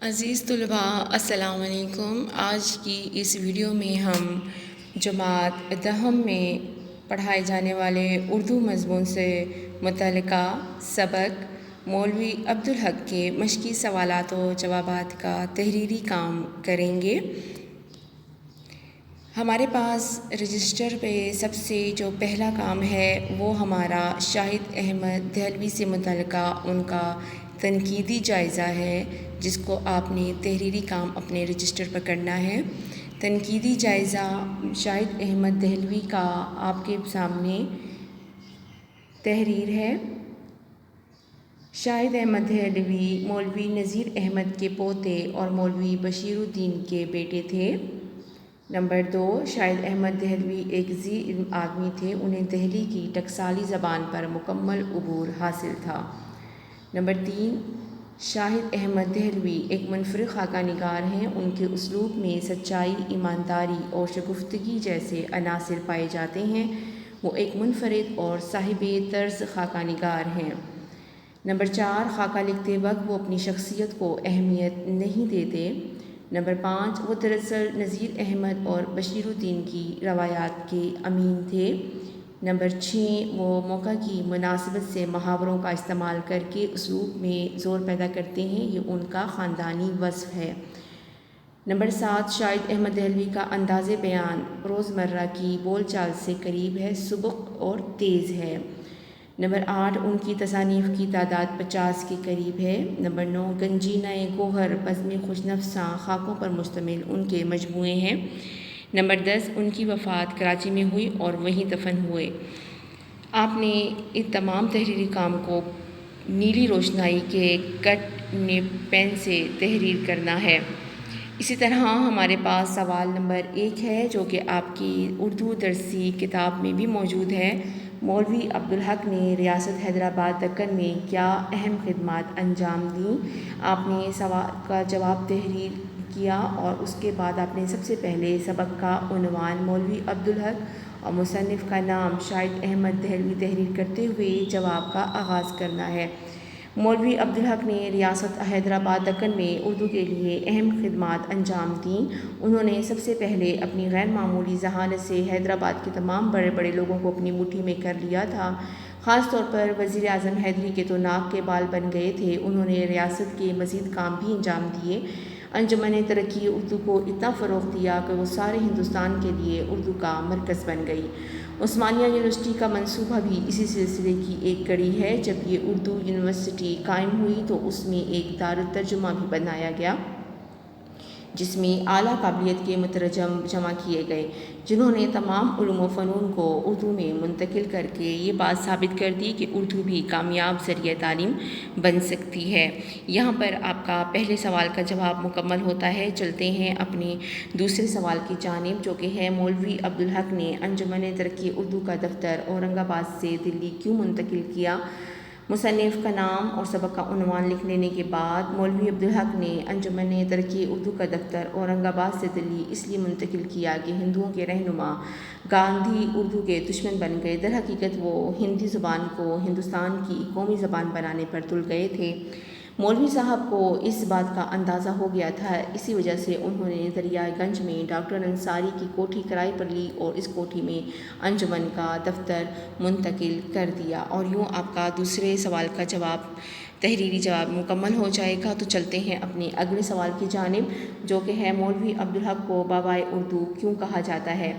عزیز طلباء السلام علیکم۔ آج کی اس ویڈیو میں ہم جماعت دہم میں پڑھائے جانے والے اردو مضمون سے متعلقہ سبق مولوی عبدالحق کے مشقی سوالات و جوابات کا تحریری کام کریں گے۔ ہمارے پاس رجسٹر پہ سب سے جو پہلا کام ہے وہ ہمارا شاہد احمد دہلوی سے متعلقہ ان کا تنقیدی جائزہ ہے، جس کو آپ نے تحریری کام اپنے رجسٹر پر کرنا ہے۔ تنقیدی جائزہ شاہد احمد دہلوی کا آپ کے سامنے تحریر ہے۔ شاہد احمد دہلوی مولوی نذیر احمد کے پوتے اور مولوی بشیر الدین کے بیٹے تھے۔ نمبر 2، شاہد احمد دہلوی ایک ذی علم آدمی تھے، انہیں دہلی کی ٹکسالی زبان پر مکمل عبور حاصل تھا۔ نمبر 3، شاہد احمد دہلوی ایک منفرد خاکہ نگار ہیں، ان کے اسلوب میں سچائی، ایمانداری اور شگفتگی جیسے عناصر پائے جاتے ہیں، وہ ایک منفرد اور صاحب طرز خاکہ نگار ہیں۔ نمبر 4، خاکہ لکھتے وقت وہ اپنی شخصیت کو اہمیت نہیں دیتے۔ نمبر 5، وہ دراصل نذیر احمد اور بشیر الدین کی روایات کے امین تھے۔ نمبر 6، وہ موقع کی مناسبت سے محاوروں کا استعمال کر کے اسلوب میں زور پیدا کرتے ہیں، یہ ان کا خاندانی وصف ہے۔ نمبر 7، شاہد احمد دہلوی کا انداز بیان روزمرہ کی بول چال سے قریب ہے، سبک اور تیز ہے۔ نمبر 8، ان کی تصانیف کی تعداد 50 کے قریب ہے۔ نمبر 9، گنجینہ گوہر بزم خوش نفساں خاکوں پر مشتمل ان کے مجموعے ہیں۔ نمبر 10، ان کی وفات کراچی میں ہوئی اور وہیں دفن ہوئے۔ آپ نے ان تمام تحریری کام کو نیلی روشنائی کے کٹ نب پین سے تحریر کرنا ہے۔ اسی طرح ہمارے پاس سوال نمبر 1 ہے، جو کہ آپ کی اردو درسی کتاب میں بھی موجود ہے۔ مولوی عبدالحق نے ریاست حیدرآباد دکن میں کیا اہم خدمات انجام دیں؟ آپ نے سوال کا جواب تحریر کیا اور اس کے بعد آپ نے سب سے پہلے سبق کا عنوان مولوی عبدالحق اور مصنف کا نام شاہد احمد دہلوی تحریر کرتے ہوئے جواب کا آغاز کرنا ہے۔ مولوی عبدالحق نے ریاست حیدرآباد دکن میں اردو کے لیے اہم خدمات انجام دیں۔ انہوں نے سب سے پہلے اپنی غیر معمولی ذہانت سے حیدرآباد کے تمام بڑے بڑے لوگوں کو اپنی مٹھی میں کر لیا تھا۔ خاص طور پر وزیر اعظم حیدری کے تو ناک کے بال بن گئے تھے۔ انہوں نے ریاست کے مزید کام بھی انجام دیے۔ انجمن ترقی اردو کو اتنا فروغ دیا کہ وہ سارے ہندوستان کے لیے اردو کا مرکز بن گئی۔ عثمانیہ یونیورسٹی کا منصوبہ بھی اسی سلسلے کی ایک کڑی ہے۔ جب یہ اردو یونیورسٹی قائم ہوئی تو اس میں ایک دارالترجمہ بھی بنایا گیا، جس میں اعلیٰ قابلیت کے مترجم جمع کیے گئے، جنہوں نے تمام علوم و فنون کو اردو میں منتقل کر کے یہ بات ثابت کر دی کہ اردو بھی کامیاب ذریعہ تعلیم بن سکتی ہے۔ یہاں پر آپ کا پہلے سوال کا جواب مکمل ہوتا ہے۔ چلتے ہیں اپنے دوسرے سوال کی جانب، جو کہ ہے مولوی عبدالحق نے انجمن ترقی اردو کا دفتر اورنگ آباد سے دلی کیوں منتقل کیا؟ مصنف کا نام اور سبق کا عنوان لکھ لینے کے بعد مولوی عبدالحق نے انجمن ترقی اردو کا دفتر اورنگ آباد سے دلی اس لیے منتقل کیا کہ ہندوؤں کے رہنما گاندھی اردو کے دشمن بن گئے۔ در حقیقت وہ ہندی زبان کو ہندوستان کی قومی زبان بنانے پر تل گئے تھے۔ مولوی صاحب کو اس بات کا اندازہ ہو گیا تھا، اسی وجہ سے انہوں نے دریائے گنج میں ڈاکٹر انصاری کی کوٹھی کرائے پر لی اور اس کوٹھی میں انجمن کا دفتر منتقل کر دیا۔ اور یوں آپ کا دوسرے سوال کا جواب تحریری جواب مکمل ہو جائے گا۔ تو چلتے ہیں اپنے اگلے سوال کی جانب، جو کہ ہے مولوی عبدالحق کو بابائے اردو کیوں کہا جاتا ہے؟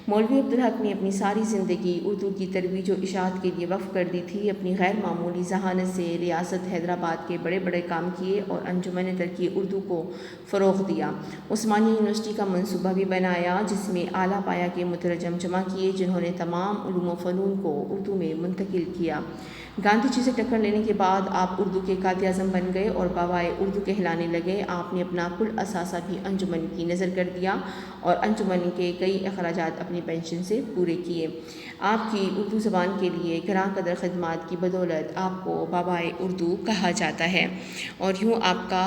مولوی عبدالحق نے اپنی ساری زندگی اردو کی ترویج و اشاعت کے لیے وقف کر دی تھی۔ اپنی غیر معمولی ذہانت سے ریاست حیدرآباد کے بڑے بڑے کام کیے اور انجمن ترقی اردو کو فروغ دیا۔ عثمانیہ یونیورسٹی کا منصوبہ بھی بنایا، جس میں اعلیٰ پایہ کے مترجم جمع کیے، جنہوں نے تمام علوم و فنون کو اردو میں منتقل کیا۔ گاندھی جی سے ٹکر لینے کے بعد آپ اردو کے قائد اعظم بن گئے اور بابائے اردو کہلانے لگے۔ آپ نے اپنا کل اثاثہ بھی انجمن کی نذر کر دیا اور انجمن کے کئی اخراجات اپنی پینشن سے پورے کیے۔ آپ کی اردو زبان کے لیے گراں قدر خدمات کی بدولت آپ کو بابائے اردو کہا جاتا ہے۔ اور یوں آپ کا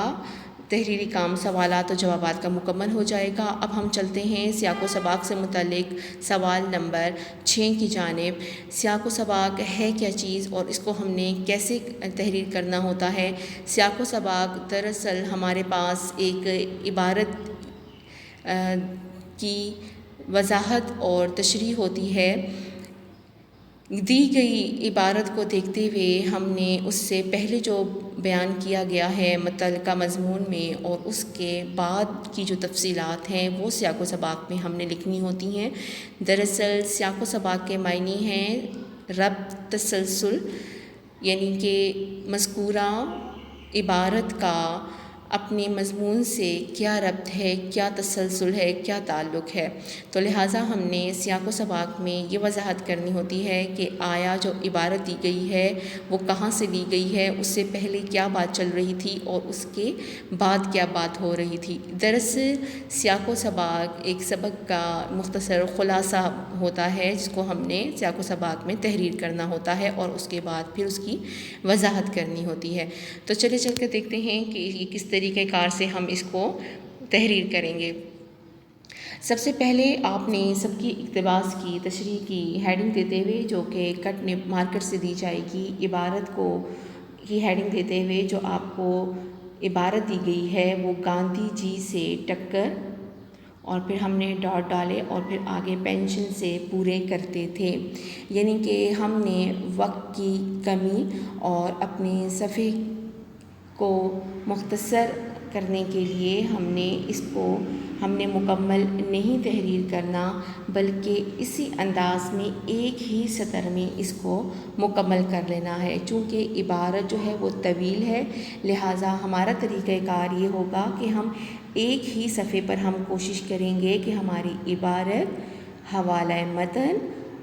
تحریری کام سوالات و جوابات کا مکمل ہو جائے گا۔ اب ہم چلتے ہیں سیاق و سباق سے متعلق سوال نمبر 6 کی جانب۔ سیاق و سباق ہے کیا چیز اور اس کو ہم نے کیسے تحریر کرنا ہوتا ہے؟ سیاق و سباق دراصل ہمارے پاس ایک عبارت کی وضاحت اور تشریح ہوتی ہے۔ دی گئی عبارت کو دیکھتے ہوئے ہم نے اس سے پہلے جو بیان کیا گیا ہے متعلقہ مضمون میں اور اس کے بعد کی جو تفصیلات ہیں وہ سیاق و سباق میں ہم نے لکھنی ہوتی ہیں۔ دراصل سیاق و سباق کے معنی ہیں ربط، تسلسل، یعنی کہ مذکورہ عبارت کا اپنے مضمون سے کیا ربط ہے، کیا تسلسل ہے، کیا تعلق ہے۔ تو لہٰذا ہم نے سیاق و سباق میں یہ وضاحت کرنی ہوتی ہے کہ آیا جو عبارت دی گئی ہے وہ کہاں سے لی گئی ہے، اس سے پہلے کیا بات چل رہی تھی اور اس کے بعد کیا بات ہو رہی تھی۔ دراصل سیاق و سباق ایک سبق کا مختصر خلاصہ ہوتا ہے جس کو ہم نے سیاق و سباق میں تحریر کرنا ہوتا ہے اور اس کے بعد پھر اس کی وضاحت کرنی ہوتی ہے۔ تو چلے چل کر دیکھتے ہیں کہ یہ کس طریقہ کار سے ہم اس کو تحریر کریں گے۔ سب سے پہلے آپ نے سب کی اقتباس کی تشریح کی ہیڈنگ دیتے ہوئے جو کہ کٹ مارکر سے دی جائے گی، عبارت کو کی ہیڈنگ دیتے ہوئے جو آپ کو عبارت دی گئی ہے وہ گاندھی جی سے ٹکر، اور پھر ہم نے ڈاٹ ڈالے اور پھر آگے پینشن سے پورے کرتے تھے، یعنی کہ ہم نے وقت کی کمی اور اپنے صفحے کو مختصر کرنے کے لیے ہم نے مکمل نہیں تحریر کرنا بلکہ اسی انداز میں ایک ہی سطر میں اس کو مکمل کر لینا ہے۔ چونکہ عبارت جو ہے وہ طویل ہے لہٰذا ہمارا طریقہ کار یہ ہوگا کہ ہم ایک ہی صفحے پر ہم کوشش کریں گے کہ ہماری عبارت، حوالہ متن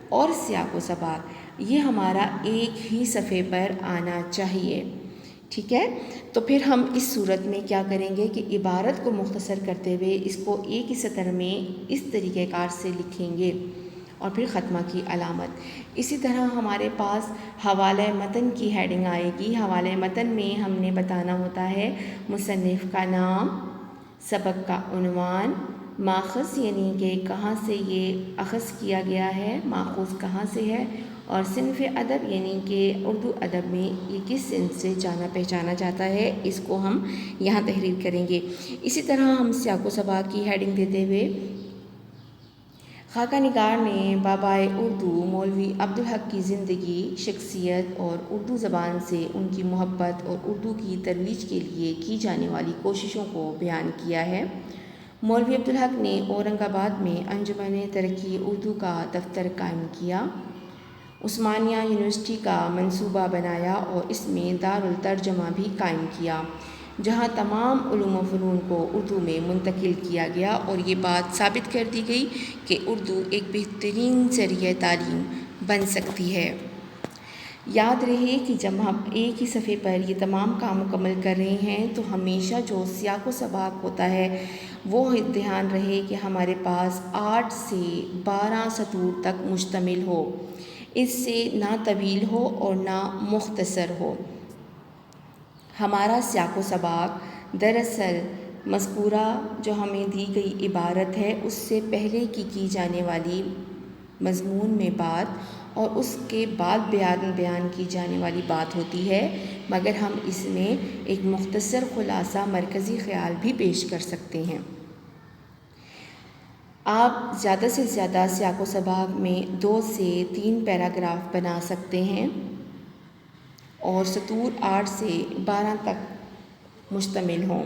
اور سیاق و سباق یہ ہمارا ایک ہی صفحے پر آنا چاہیے، ٹھیک ہے۔ تو پھر ہم اس صورت میں کیا کریں گے کہ عبارت کو مختصر کرتے ہوئے اس کو ایک ہی سطر میں اس طریقہ کار سے لکھیں گے اور پھر ختمہ کی علامت۔ اسی طرح ہمارے پاس حوالہ متن کی ہیڈنگ آئے گی۔ حوالہ متن میں ہم نے بتانا ہوتا ہے مصنف کا نام، سبق کا عنوان، ماخذ یعنی کہ کہاں سے یہ اخذ کیا گیا ہے، ماخوذ کہاں سے ہے، اور صنف ادب یعنی کہ اردو ادب میں یہ کس صنف سے جانا پہچانا جاتا ہے، اس کو ہم یہاں تحریر کریں گے۔ اسی طرح ہم سیاق و سباق کی ہیڈنگ دیتے ہوئے خاکہ نگار نے بابائے اردو مولوی عبدالحق کی زندگی، شخصیت اور اردو زبان سے ان کی محبت اور اردو کی ترویج کے لیے کی جانے والی کوششوں کو بیان کیا ہے۔ مولوی عبدالحق نے اورنگ آباد میں انجمن ترقی اردو کا دفتر قائم کیا، عثمانیہ یونیورسٹی کا منصوبہ بنایا اور اس میں دارالترجمہ بھی قائم کیا جہاں تمام علوم و فنون کو اردو میں منتقل کیا گیا، اور یہ بات ثابت کر دی گئی کہ اردو ایک بہترین ذریعہ تعلیم بن سکتی ہے۔ یاد رہے کہ جب ہم ایک ہی صفحے پر یہ تمام کام مکمل کر رہے ہیں تو ہمیشہ جو سیاق و سباق ہوتا ہے وہ دھیان رہے کہ ہمارے پاس 8 سے 12 سطور تک مشتمل ہو، اس سے نہ طویل ہو اور نہ مختصر ہو۔ ہمارا سیاق و سباق دراصل مذکورہ جو ہمیں دی گئی عبارت ہے اس سے پہلے کی جانے والی مضمون میں بات اور اس کے بعد بیان کی جانے والی بات ہوتی ہے، مگر ہم اس میں ایک مختصر خلاصہ مرکزی خیال بھی پیش کر سکتے ہیں۔ آپ زیادہ سے زیادہ سیاق و سباق میں 2 سے 3 پیراگراف بنا سکتے ہیں اور سطور 8 سے 12 تک مشتمل ہوں۔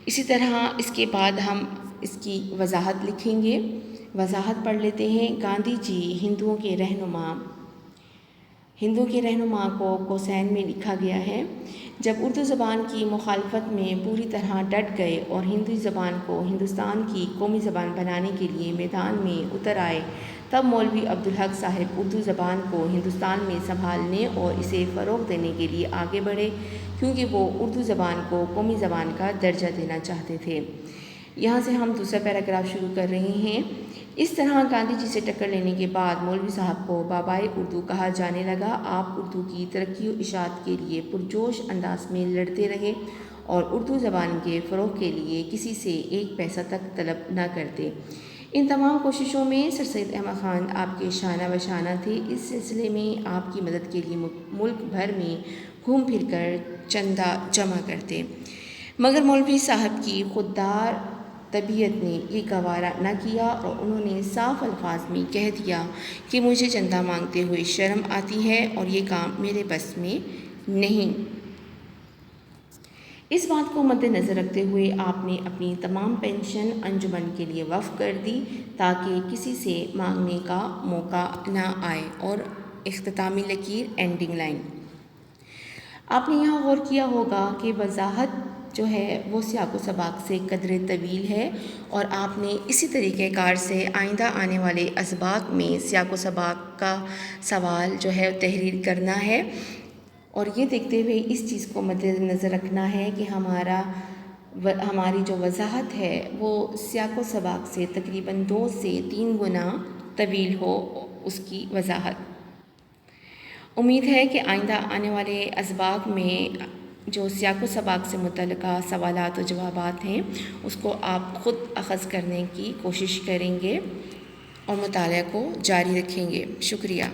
اسی طرح اس کے بعد ہم اس کی وضاحت لکھیں گے۔ وضاحت پڑھ لیتے ہیں۔ گاندھی جی ہندوؤں کے رہنما کو کوسین میں لکھا گیا ہے۔ جب اردو زبان کی مخالفت میں پوری طرح ڈٹ گئے اور ہندی زبان کو ہندوستان کی قومی زبان بنانے کے لیے میدان میں اتر آئے تب مولوی عبدالحق صاحب اردو زبان کو ہندوستان میں سنبھالنے اور اسے فروغ دینے کے لیے آگے بڑھے، کیونکہ وہ اردو زبان کو قومی زبان کا درجہ دینا چاہتے تھے۔ یہاں سے ہم دوسرا پیراگراف شروع کر رہے ہیں۔ اس طرح گاندھی جی سے ٹکر لینے کے بعد مولوی صاحب کو بابائے اردو کہا جانے لگا۔ آپ اردو کی ترقی و اشاعت کے لیے پرجوش انداز میں لڑتے رہے اور اردو زبان کے فروغ کے لیے کسی سے ایک پیسہ تک طلب نہ کرتے۔ ان تمام کوششوں میں سر سید احمد خان آپ کے شانہ بشانہ تھے۔ اس سلسلے میں آپ کی مدد کے لیے ملک بھر میں گھوم پھر کر چندہ جمع کرتے، مگر مولوی صاحب کی خوددار طبیعت نے یہ گوارا نہ کیا اور انہوں نے صاف الفاظ میں کہہ دیا کہ مجھے چندہ مانگتے ہوئے شرم آتی ہے اور یہ کام میرے بس میں نہیں۔ اس بات کو مد نظر رکھتے ہوئے آپ نے اپنی تمام پینشن انجمن کے لیے وقف کر دی تاکہ کسی سے مانگنے کا موقع نہ آئے۔ اور اختتامی لکیر، اینڈنگ لائن، آپ نے یہاں غور کیا ہوگا کہ وضاحت جو ہے وہ سیاق و سباق سے قدرے طویل ہے، اور آپ نے اسی طریقۂ کار سے آئندہ آنے والے اسباق میں سیاق و سباق کا سوال جو ہے تحریر کرنا ہے، اور یہ دیکھتے ہوئے اس چیز کو مد نظر رکھنا ہے کہ ہماری جو وضاحت ہے وہ سیاق و سباق سے تقریباً 2 سے 3 گنا طویل ہو اس کی وضاحت۔ امید ہے کہ آئندہ آنے والے اسباق میں جو سیاق و سباق سے متعلقہ سوالات و جوابات ہیں اس کو آپ خود اخذ کرنے کی کوشش کریں گے اور مطالعہ کو جاری رکھیں گے۔ شکریہ۔